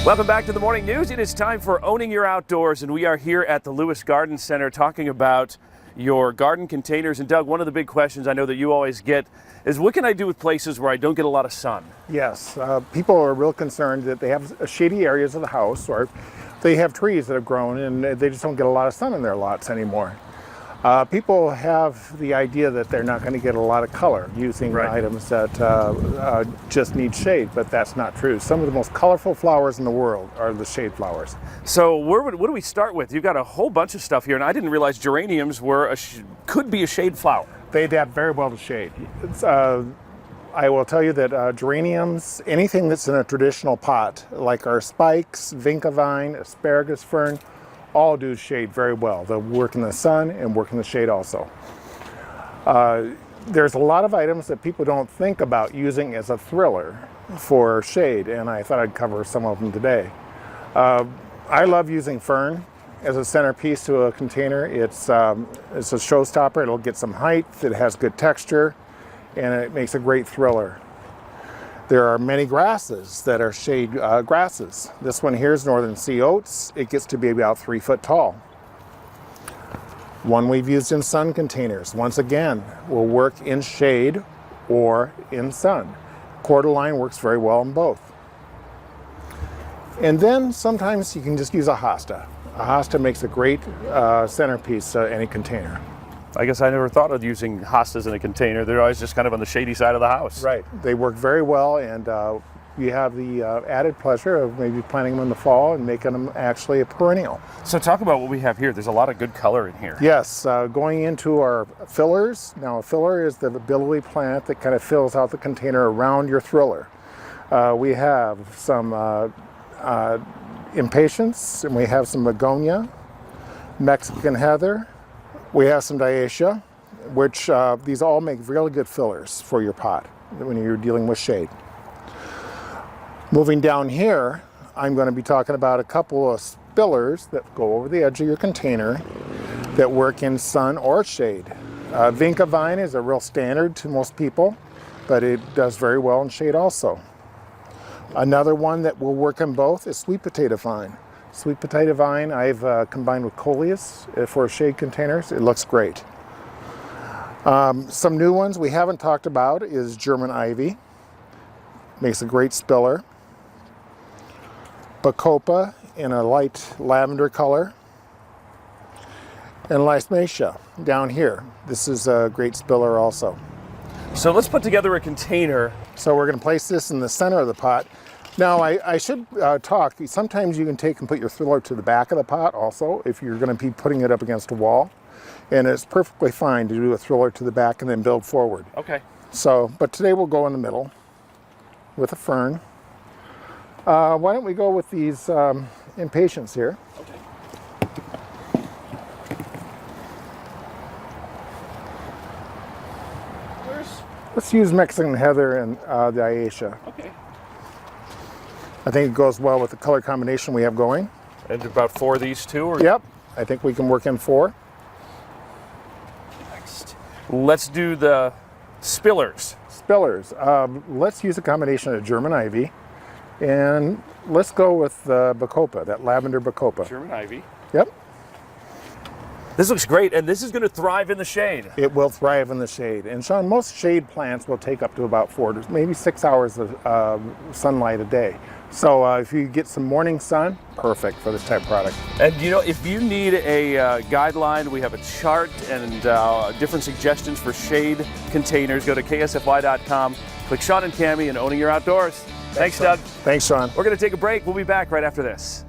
Welcome back to the Morning News. It is time for Owning Your Outdoors, and we are here at the Lewis Garden Center talking about your garden containers. And Doug, one of the big questions I know that you always get is, what can I do with places where I don't get a lot of sun? Yes, people are real concerned that they have shady areas of the house, or they have trees that have grown and they just don't get a lot of sun in their lots anymore. People have the idea that they're not going to get a lot of color using items that just need shade, but that's not true. Some of the most colorful flowers in the world are the shade flowers. So what do we start with? You've got a whole bunch of stuff here, and I didn't realize geraniums were could be a shade flower. They adapt very well to shade. I will tell you that geraniums, anything that's in a traditional pot, like our spikes, vinca vine, asparagus fern, all do shade very well. They'll work in the sun and work in the shade also. There's a lot of items that people don't think about using as a thriller for shade, and I thought I'd cover some of them today. I love using fern as a centerpiece to a container. It's a showstopper. It'll get some height, it has good texture, and it makes a great thriller. There are many grasses that are shade grasses. This one here is northern sea oats. It gets to be about 3 foot tall. One we've used in sun containers, once again, will work in shade or in sun. Cordyline works very well in both. And then sometimes you can just use a hosta. A hosta makes a great centerpiece to any container. I guess I never thought of using hostas in a container. They're always just kind of on the shady side of the house. Right. They work very well, and you have the added pleasure of maybe planting them in the fall and making them actually a perennial. So talk about what we have here. There's a lot of good color in here. Yes. Going into our fillers. Now, a filler is the billowy plant that kind of fills out the container around your thriller. We have some impatiens, and we have some begonia, Mexican heather. We have some dioecia, which these all make really good fillers for your pot when you're dealing with shade. Moving down here, I'm going to be talking about a couple of spillers that go over the edge of your container that work in sun or shade. Vinca vine is a real standard to most people, but it does very well in shade also. Another one that will work in both is sweet potato vine. Sweet potato vine I've combined with coleus for shade containers. It looks great. Some new ones we haven't talked about is German ivy. Makes a great spiller. Bacopa in a light lavender color. And Lysmacia down here. This is a great spiller also. So let's put together a container. So we're going to place this in the center of the pot. Now, I should talk, sometimes you can take and put your thriller to the back of the pot also, if you're going to be putting it up against a wall. And it's perfectly fine to do a thriller to the back and then build forward. Okay. So, but today we'll go in the middle with a fern. Why don't we go with these impatiens here? Okay. Let's use Mexican heather and dioecia. Okay. I think it goes well with the color combination we have going. And about 4 of these too? Or? Yep, I think we can work in 4. Next. Let's do the spillers. Spillers. Let's use a combination of German ivy, and let's go with the bacopa, that lavender bacopa. German ivy. Yep. This looks great, and this is going to thrive in the shade. It will thrive in the shade. And Sean, most shade plants will take up to about 4 to maybe 6 hours of sunlight a day. So if you get some morning sun, perfect for this type of product. And you know, if you need a guideline, we have a chart and different suggestions for shade containers. Go to ksfy.com, click Sean and Cammie and Owning Your Outdoors. Thanks, Doug. Thanks, Sean. We're going to take a break. We'll be back right after this.